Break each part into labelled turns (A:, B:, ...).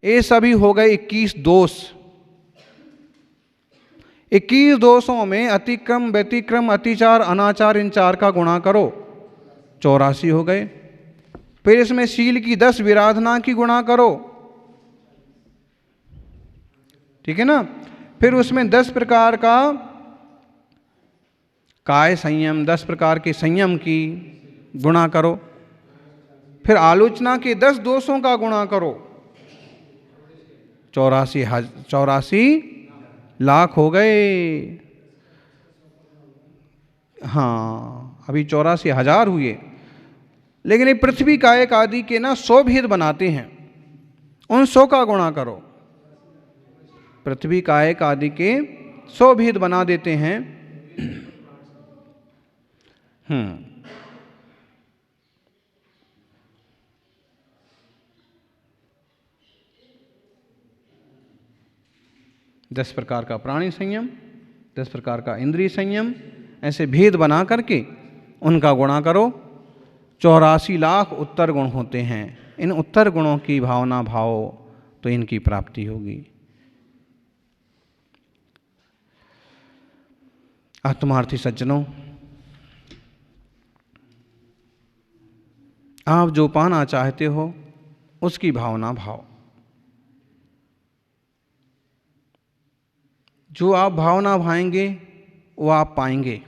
A: ये सभी हो गए 21 दोष। 21 दोषों में अतिक्रम, व्यतिक्रम, अतिचार, अनाचार, इन चार का गुणा करो, 84 हो गए। फिर इसमें शील की 10 विराधना की गुणा करो, ठीक है ना। फिर उसमें 10 प्रकार का काय संयम, 10 प्रकार के संयम की गुणा करो। फिर आलोचना के 10 दोषों का गुणा करो, 84 लाख हो गए। हाँ, अभी 84,000 हुए। लेकिन ये पृथ्वी कायक आदि के ना 100 भेद बनाते हैं, उन 100 का गुणा करो। पृथ्वी कायक आदि के 100 भेद बना देते हैं। 10 प्रकार का प्राणी संयम, 10 प्रकार का इंद्रिय संयम, ऐसे भेद बना करके उनका गुणा करो। 84 लाख उत्तर गुण होते हैं। इन उत्तर गुणों की भावना भाव तो इनकी प्राप्ति होगी। आत्मार्थी सज्जनों, आप जो पाना चाहते हो उसकी भावना भाव, जो आप भावना भाएंगे वो आप पाएंगे।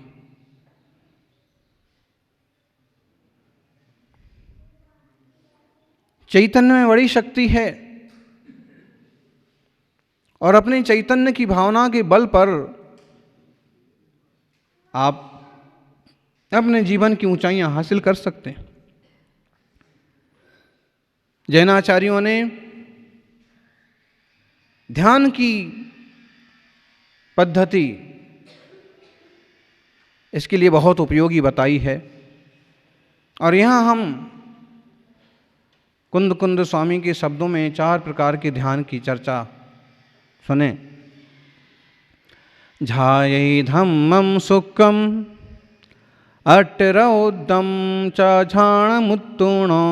A: चैतन्य में बड़ी शक्ति है और अपने चैतन्य की भावना के बल पर आप अपने जीवन की ऊंचाइयां हासिल कर सकते हैं। जैनाचार्यों ने ध्यान की पद्धति इसके लिए बहुत उपयोगी बताई है। और यहाँ हम कुंद कुंद स्वामी के शब्दों में 4 प्रकार के ध्यान की चर्चा सुने। झायै धम्मं सुखम अट्टरौद्दं च झाणमुत्तुणो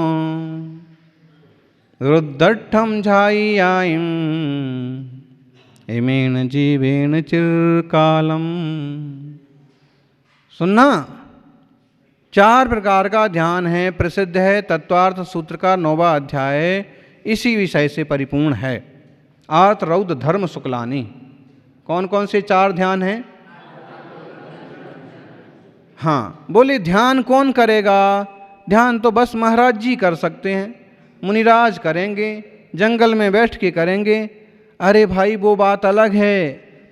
A: रुद्धट्ठं झाय्यायं इमेन जीवेन चिरकालम। सुनना, 4 प्रकार का ध्यान है, प्रसिद्ध है। तत्वार्थ सूत्र का 9वां अध्याय इसी विषय से परिपूर्ण है। आर्त रौद्र धर्म शुक्लानि। कौन कौन से 4 ध्यान हैं? हाँ, बोले ध्यान कौन करेगा? ध्यान तो बस महाराज जी कर सकते हैं, मुनिराज करेंगे, जंगल में बैठ के करेंगे। अरे भाई, वो बात अलग है,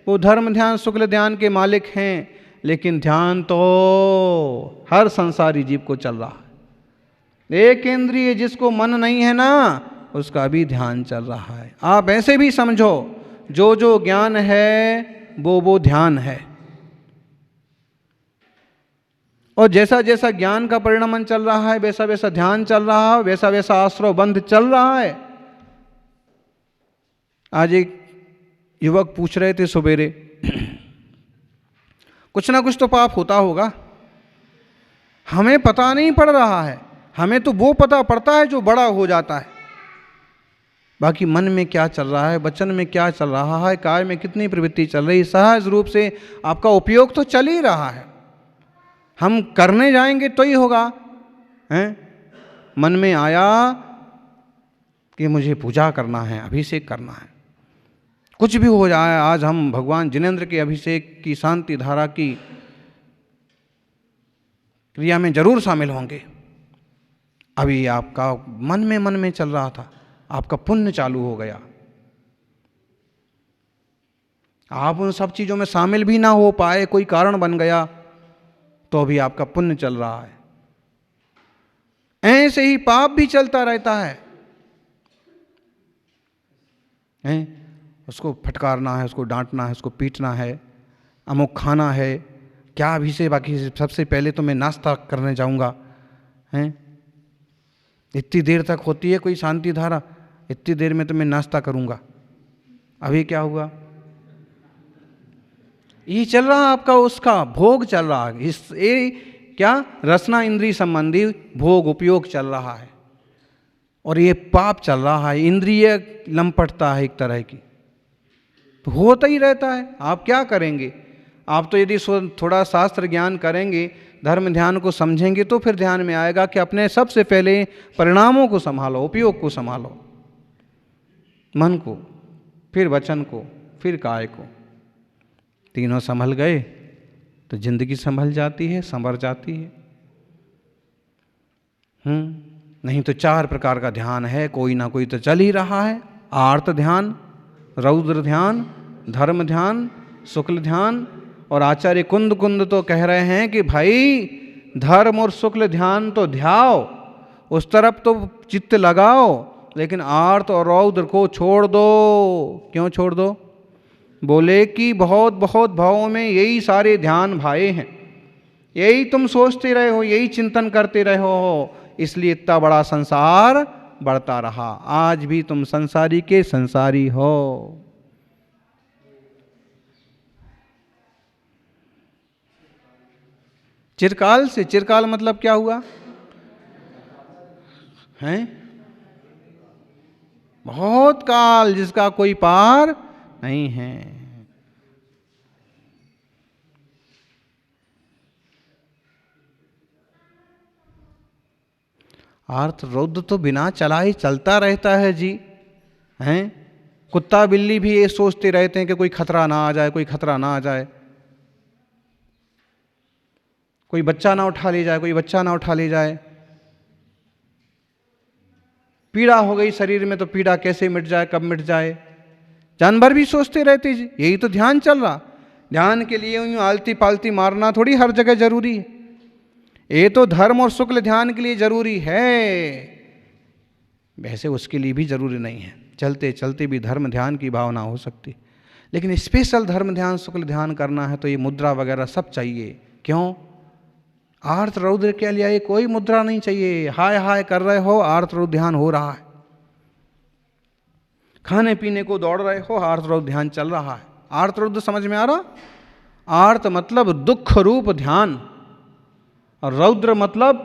A: वो धर्म ध्यान शुक्ल ध्यान के मालिक हैं। लेकिन ध्यान तो हर संसारी जीव को चल रहा है। एक इंद्रिय जिसको मन नहीं है ना, उसका भी ध्यान चल रहा है। आप ऐसे भी समझो, जो जो ज्ञान है वो ध्यान है। और जैसा जैसा ज्ञान का परिणमन चल रहा है, वैसा वैसा ध्यान चल रहा है, वैसा वैसा आश्रव बंध चल रहा है। आज एक युवक पूछ रहे थे सवेरे, कुछ ना कुछ तो पाप होता होगा, हमें पता नहीं पड़ रहा है। हमें तो वो पता पड़ता है जो बड़ा हो जाता है, बाकी मन में क्या चल रहा है, वचन में क्या चल रहा है, काय में कितनी प्रवृत्ति चल रही है, सहज रूप से आपका उपयोग तो चल ही रहा है। हम करने जाएंगे तो ही होगा। हैं? मन में आया कि मुझे पूजा करना है, अभिषेक करना है, कुछ भी हो जाए, आज हम भगवान जिनेंद्र के अभिषेक की शांति धारा की क्रिया में जरूर शामिल होंगे। अभी आपका मन में चल रहा था, आपका पुण्य चालू हो गया। आप उन सब चीजों में शामिल भी ना हो पाए, कोई कारण बन गया, तो भी आपका पुण्य चल रहा है। ऐसे ही पाप भी चलता रहता है। उसको फटकारना है, उसको डांटना है, उसको पीटना है, अमुक खाना है, क्या अभी से, बाकी सबसे पहले तो मैं नाश्ता करने जाऊंगा। हैं? इतनी देर तक होती है कोई शांति धारा, इतनी देर में तो मैं नाश्ता करूंगा। अभी क्या हुआ? ये चल रहा है आपका, उसका भोग चल रहा है, इस ये क्या रसना इंद्रिय संबंधी भोग उपयोग चल रहा है, और ये पाप चल रहा है, इंद्रिय लंपटता है एक तरह की, तो होता ही रहता है। आप क्या करेंगे? आप तो यदि थोड़ा शास्त्र ज्ञान करेंगे, धर्म ध्यान को समझेंगे, तो फिर ध्यान में आएगा कि अपने सबसे पहले परिणामों को संभालो, उपयोग को संभालो, मन को, फिर वचन को, फिर काय को। तीनों संभल गए तो जिंदगी संभल जाती है, संवर जाती है। नहीं तो 4 प्रकार का ध्यान है, कोई ना कोई तो चल ही रहा है। आर्त ध्यान, रौद्र ध्यान, धर्म ध्यान, शुक्ल ध्यान, और आचार्य कुंद कुंद तो कह रहे हैं कि भाई धर्म और शुक्ल ध्यान तो ध्याओ, उस तरफ तो चित्त लगाओ, लेकिन आर्त और रौद्र को छोड़ दो। क्यों छोड़ दो? बोले कि बहुत बहुत भावों में यही सारे ध्यान भाए हैं, यही तुम सोचते रहे हो, यही चिंतन करते रहे हो, इसलिए इतना बड़ा संसार बढ़ता रहा। आज भी तुम संसारी के संसारी हो। चिरकाल से, चिरकाल मतलब क्या हुआ? हैं? बहुत काल, जिसका कोई पार नहीं है। अर्थ रौद्र तो बिना चला ही चलता रहता है जी, हैं? कुत्ता बिल्ली भी ये सोचते रहते हैं कि कोई खतरा ना आ जाए, कोई खतरा ना आ जाए, कोई बच्चा ना उठा ले जाए, कोई बच्चा ना उठा ले जाए। पीड़ा हो गई शरीर में तो पीड़ा कैसे मिट जाए, कब मिट जाए, जानवर भी सोचते रहते जी। यही तो ध्यान चल रहा। ध्यान के लिए यूं आलती पालती मारना थोड़ी हर जगह जरूरी है। ये तो धर्म और शुक्ल ध्यान के लिए जरूरी है, वैसे उसके लिए भी जरूरी नहीं है। चलते चलते भी धर्म ध्यान की भावना हो सकती, लेकिन स्पेशल धर्म ध्यान शुक्ल ध्यान करना है तो ये मुद्रा वगैरह सब चाहिए। क्यों? आर्त रौद्र के लिए कोई मुद्रा नहीं चाहिए। हाय हाय कर रहे हो, आर्त रौद्र ध्यान हो रहा है। खाने पीने को दौड़ रहे हो, आर्त रौद्र ध्यान चल रहा है। आर्त रौद्र समझ में आ रहा? आर्त मतलब दुख रूप ध्यान, और रौद्र मतलब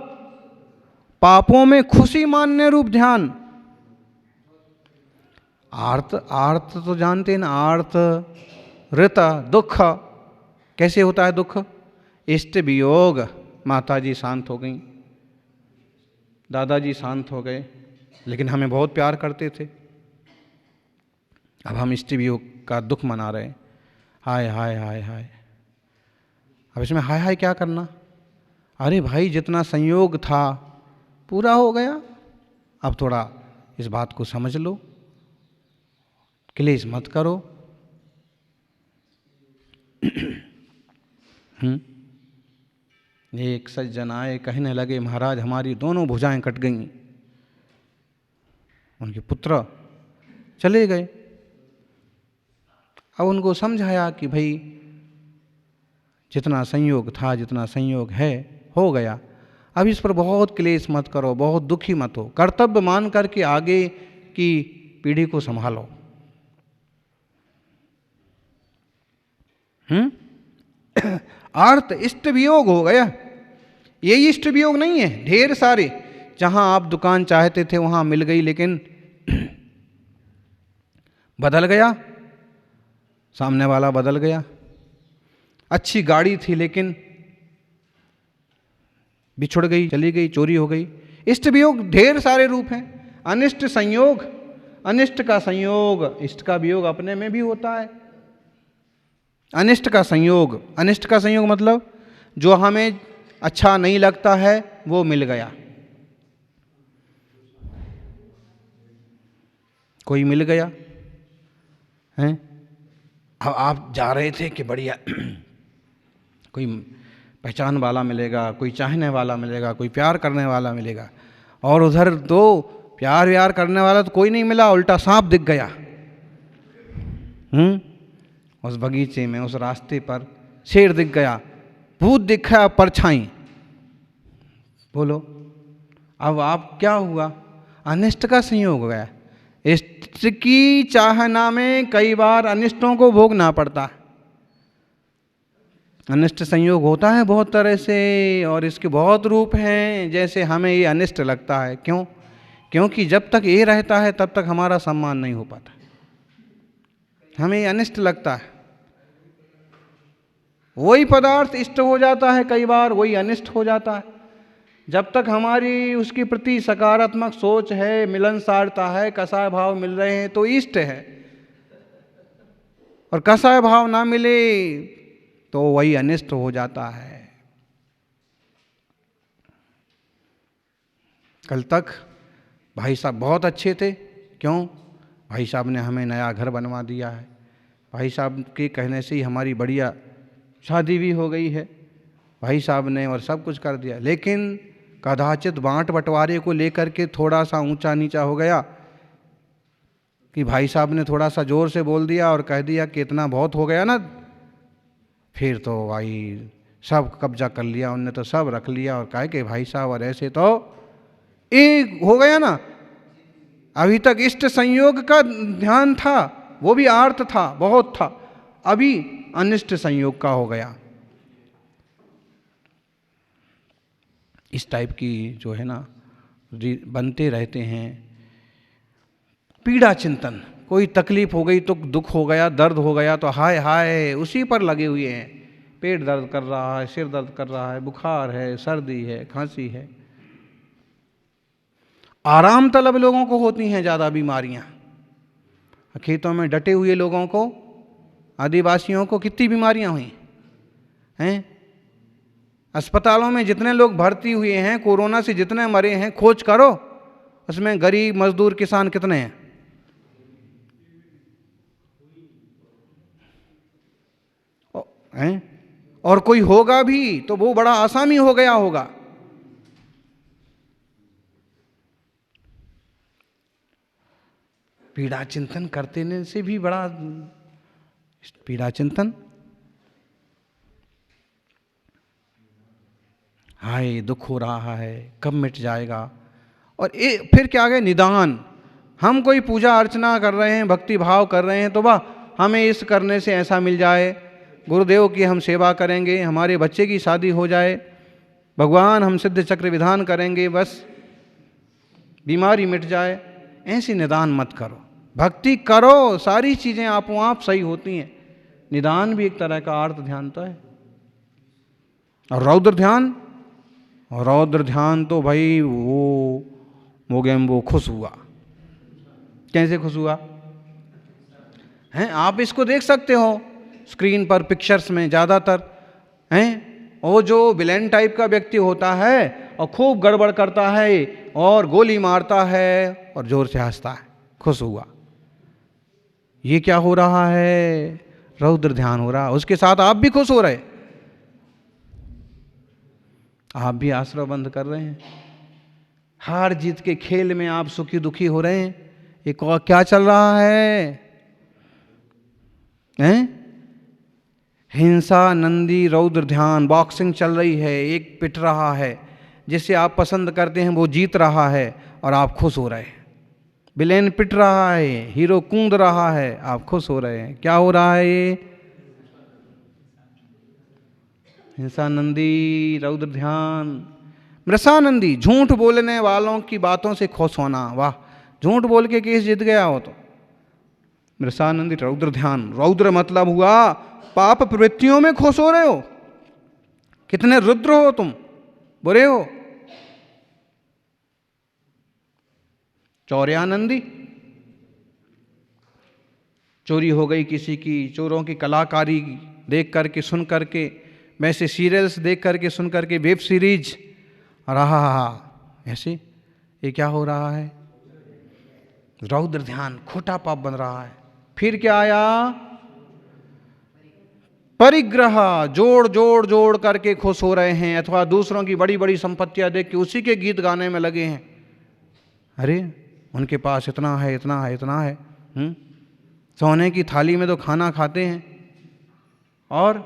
A: पापों में खुशी मानने रूप ध्यान। आर्त, आर्त तो जानते हैं ना, आर्त ऋत दुख। कैसे होता है दुख? इष्ट वियोग, माता जी शांत हो गई, दादाजी शांत हो गए, लेकिन हमें बहुत प्यार करते थे, अब हम इष्ट वियोग का दुख मना रहे। हाय हाय हाय हाय। अब इसमें हाय हाय क्या करना? अरे भाई जितना संयोग था पूरा हो गया, अब थोड़ा इस बात को समझ लो, क्लेश मत करो। एक सज्जन आए, कहने लगे महाराज हमारी दोनों भुजाएं कट गईं। उनके पुत्र चले गए। अब उनको समझाया कि भाई जितना संयोग था, जितना संयोग है, हो गया, अब इस पर बहुत क्लेश मत करो, बहुत दुखी मत हो, कर्तव्य मान करके आगे की पीढ़ी को संभालो। अर्थ इष्ट वियोग हो गया। ये इष्ट वियोग नहीं है, ढेर सारे, जहां आप दुकान चाहते थे वहां मिल गई, लेकिन बदल गया, सामने वाला बदल गया। अच्छी गाड़ी थी लेकिन बिछुड़ गई, चली गई, चोरी हो गई। इष्ट वियोग ढेर सारे रूप हैं। अनिष्ट संयोग, अनिष्ट का संयोग, इष्ट का वियोग अपने में भी होता है। अनिष्ट का संयोग, अनिष्ट का संयोग मतलब जो हमें अच्छा नहीं लगता है वो मिल गया। कोई मिल गया हैं, अब आप जा रहे थे कि बढ़िया कोई पहचान वाला मिलेगा, कोई चाहने वाला मिलेगा, कोई प्यार करने वाला मिलेगा, और उधर तो प्यार व्यार करने वाला तो कोई नहीं मिला, उल्टा सांप दिख गया। उस बगीचे में, उस रास्ते पर शेर दिख गया, भूत दिखा, परछाई। बोलो अब आप क्या हुआ? अनिष्ट का संयोग हो गया। इष्ट की चाहना में कई बार अनिष्टों को भोगना पड़ता है। अनिष्ट संयोग होता है बहुत तरह से और इसके बहुत रूप हैं। जैसे हमें ये अनिष्ट लगता है, क्यों? क्योंकि जब तक ये रहता है तब तक हमारा सम्मान नहीं हो पाता। हमें ये अनिष्ट लगता है। वही पदार्थ इष्ट हो जाता है, कई बार वही अनिष्ट हो जाता है। जब तक हमारी उसके प्रति सकारात्मक सोच है, मिलनसारता है, कसाय भाव मिल रहे हैं तो इष्ट है, और कसाय भाव ना मिले तो वही अनिष्ट हो जाता है। कल तक भाई साहब बहुत अच्छे थे, क्यों? भाई साहब ने हमें नया घर बनवा दिया है, भाई साहब के कहने से ही हमारी बढ़िया शादी भी हो गई है, भाई साहब ने और सब कुछ कर दिया। लेकिन कदाचित बांट बंटवारे को लेकर के थोड़ा सा ऊंचा नीचा हो गया कि भाई साहब ने थोड़ा सा जोर से बोल दिया और कह दिया कि इतना बहुत हो गया ना, फिर तो भाई सब कब्जा कर लिया, उनने तो सब रख लिया और कहा कि भाई साहब और ऐसे तो एक हो गया ना। अभी तक इष्ट संयोग का ध्यान था, वो भी आर्थ था, बहुत था, अभी अनिष्ट संयोग का हो गया। इस टाइप की जो है ना बनते रहते हैं। पीड़ा चिंतन, कोई तकलीफ हो गई तो दुख हो गया, दर्द हो गया तो हाय हाय उसी पर लगे हुए हैं। पेट दर्द कर रहा है, सिर दर्द कर रहा है, बुखार है, सर्दी है, खांसी है। आराम तलब लोगों को होती हैं ज़्यादा बीमारियां। खेतों में डटे हुए लोगों को, आदिवासियों को कितनी बीमारियां हुई हैं। अस्पतालों में जितने लोग भर्ती हुए हैं, कोरोना से जितने मरे हैं, खोज करो उसमें गरीब मजदूर किसान कितने हैं? और कोई होगा भी तो वो बड़ा आसामी हो गया होगा। पीड़ा चिंतन करते से भी बड़ा पीड़ा चिंतन, हाय दुख हो रहा है, कब मिट जाएगा। और फिर क्या गए निदान। हम कोई पूजा अर्चना कर रहे हैं, भक्ति भाव कर रहे हैं तो वाह हमें इस करने से ऐसा मिल जाए, गुरुदेव की हम सेवा करेंगे, हमारे बच्चे की शादी हो जाए, भगवान हम सिद्ध चक्र विधान करेंगे, बस बीमारी मिट जाए। ऐसे निदान मत करो, भक्ति करो, सारी चीज़ें आपो आप सही होती हैं। निदान भी एक तरह का आर्त ध्यान तो है। और रौद्र ध्यान, रौद्र ध्यान तो भाई वो खुश हुआ। कैसे खुश हुआ हैं? आप इसको देख सकते हो स्क्रीन पर, पिक्चर्स में ज़्यादातर हैं। वो जो विलेन टाइप का व्यक्ति होता है और खूब गड़बड़ करता है और गोली मारता है और जोर से हंसता है, खुश हुआ। ये क्या हो रहा है? रौद्र ध्यान हो रहा। उसके साथ आप भी खुश हो रहे, आप भी आश्रय बंद कर रहे हैं। हार जीत के खेल में आप सुखी दुखी हो रहे हैं। ये क्या चल रहा है? हैं? हिंसा, नंदी, रौद्र ध्यान, बॉक्सिंग चल रही है। एक पिट रहा है, जिसे आप पसंद करते हैं वो जीत रहा है और आप खुश हो रहे हैं। विलेन पिट रहा है, हीरो कूद रहा है, आप खुश हो रहे हैं। क्या हो रहा है ये? हिंसानंदी, रौद्र ध्यान। मृषानंदी, झूठ बोलने वालों की बातों से खुश होना। वाह, झूठ बोल के केस जीत गया हो तो। मृषानंदी, रौद्र ध्यान। रौद्र मतलब हुआ पाप प्रवृत्तियों में खुश हो रहे हो। कितने रुद्र हो तुम, बुरे हो। चौर्यानंदी, चोरी हो गई किसी की, चोरों की कलाकारी देख करके सुन करके, वैसे सीरियल्स देख करके सुन करके, वेब सीरीज, रहा ऐसे ये क्या हो रहा है? रौद्र ध्यान, खोटा पाप बन रहा है। फिर क्या आया? परिग्रह, जोड़ जोड़ जोड़ करके खुश हो रहे हैं, अथवा दूसरों की बड़ी बड़ी संपत्तियां देख के उसी के गीत गाने में लगे हैं। अरे उनके पास इतना है, इतना है, इतना है। सोने की थाली में तो खाना खाते हैं और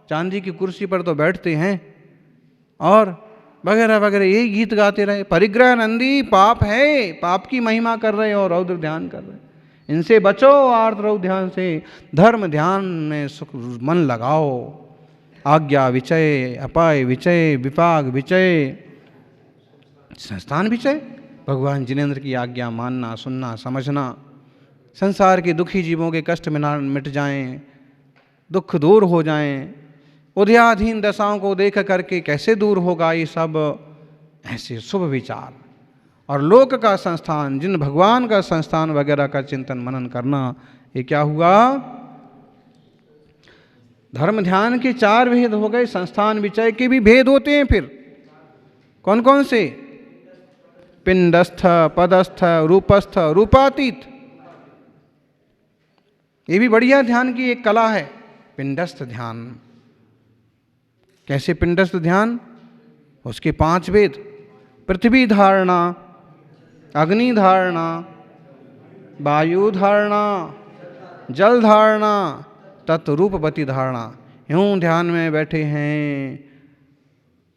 A: चांदी की कुर्सी पर तो बैठते हैं और वगैरह वगैरह, यही गीत गाते रहे। परिग्रह नंदी, पाप है, पाप की महिमा कर रहे और रौद्र ध्यान कर रहे। इनसे बचो, आर्त रौद्र ध्यान से। धर्म ध्यान में सुख मन लगाओ, आज्ञा विचय, अपाय विचय, विपाग विचय, संस्थान विचय। भगवान जिनेंद्र की आज्ञा मानना, सुनना, समझना, संसार के दुखी जीवों के कष्ट मिट जाएं, दुख दूर हो जाएं, उदयाधीन दशाओं को देख करके कैसे दूर होगा ये सब, ऐसे शुभ विचार। और लोक का संस्थान, जिन भगवान का संस्थान वगैरह का चिंतन मनन करना, ये क्या हुआ? धर्म ध्यान के 4 भेद हो गए। संस्थान विचय के भी भेद होते हैं फिर। कौन कौन से? पिंडस्थ, पदस्थ, रूपस्थ, रूपातीत। ये भी बढ़िया ध्यान की एक कला है, पिंडस्थ ध्यान। कैसे पिंडस्थ ध्यान? उसके 5 भेद। पृथ्वी धारणा, अग्नि धारणा, वायु धारणा, जल धारणा, तत्रूपवती धारणा। यूं ध्यान में बैठे हैं,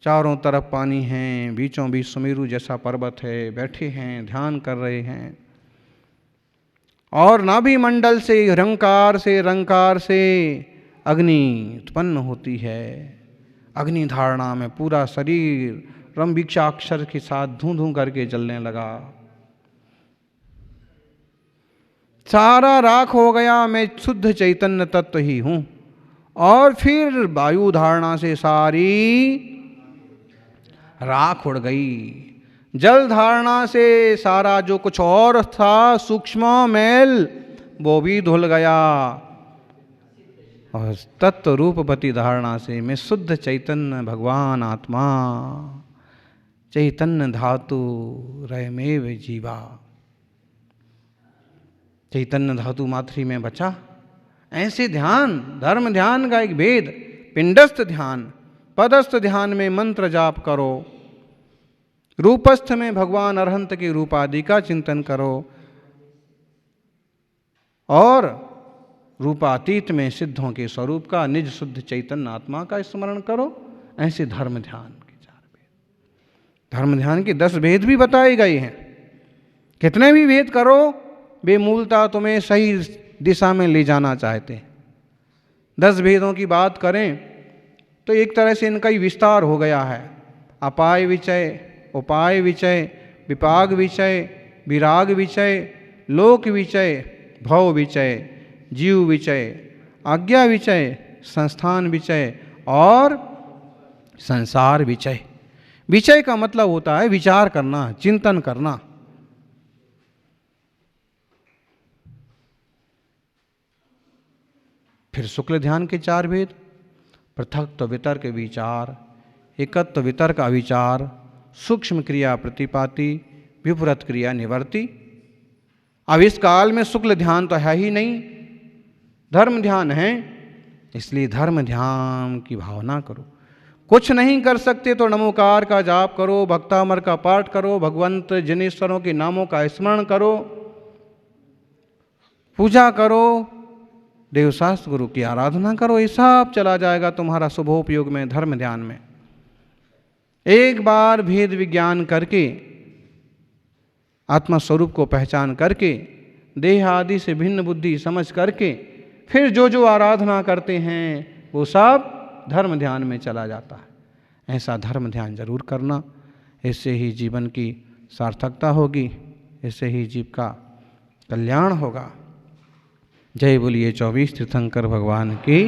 A: चारों तरफ पानी है, बीचों बीच सुमेरु जैसा पर्वत है, बैठे हैं, ध्यान कर रहे हैं। और नाभि मंडल से रंकार से अग्नि उत्पन्न होती है। अग्नि धारणा में पूरा शरीर रम भिक्षाक्षर के साथ धूं धूं करके जलने लगा। सारा राख हो गया, मैं शुद्ध चैतन्य तत्व ही हूं। और फिर वायु धारणा से सारी राख उड़ गई। जल धारणा से सारा जो कुछ और था सूक्ष्म मैल वो भी धुल गया। और तत्व रूपवती धारणा से मैं शुद्ध चैतन्य भगवान आत्मा, चैतन्य धातु रयमेव जीवा। चैतन्य धातु मात्र में बचा। ऐसे ध्यान, धर्म ध्यान का एक भेद। पिंडस्थ ध्यान, पदस्थ ध्यान में मंत्र जाप करो, रूपस्थ में भगवान अरहंत के रूप आदि का चिंतन करो, और रूपातीत में सिद्धों के स्वरूप का, निज शुद्ध चैतन्य आत्मा का स्मरण करो। ऐसे धर्म ध्यान के 4 भेद। धर्म ध्यान के 10 भेद भी बताए गए हैं। कितने भी भेद करो, वे मूलतः तुम्हें सही दिशा में ले जाना चाहते हैं। 10 भेदों की बात करें तो एक तरह से इनका ही विस्तार हो गया है। अपाय विचय, उपाय विचय, विपाग विचय, विराग विचय, लोक विचय, भव विचय, जीव विचय, आज्ञा विचय, संस्थान विचय और संसार विचय। विचय का मतलब होता है विचार करना, चिंतन करना। फिर शुक्ल ध्यान के 4 भेद। पृथक्त्व वितर्क विचार, एकत्व वितर्क अविचार, सूक्ष्म क्रिया प्रतिपाती, विपरीत क्रिया निवर्ती। अब इस काल में शुक्ल ध्यान तो है ही नहीं, धर्म ध्यान है। इसलिए धर्म ध्यान की भावना करो। कुछ नहीं कर सकते तो नमोकार का जाप करो, भक्तामर का पाठ करो, भगवंत जिनेश्वरों के नामों का स्मरण करो, पूजा करो, देवशास्त्र गुरु की आराधना करो। ये सब चला जाएगा तुम्हारा शुभोपयोग में, धर्म ध्यान में। एक बार भेद विज्ञान करके, आत्मा स्वरूप को पहचान करके, देह आदि से भिन्न बुद्धि समझ करके, फिर जो जो आराधना करते हैं वो सब धर्म ध्यान में चला जाता है। ऐसा धर्म ध्यान जरूर करना। इससे ही जीवन की सार्थकता होगी, इससे ही जीव का कल्याण होगा। जय बोलिए 24 तीर्थंकर भगवान की।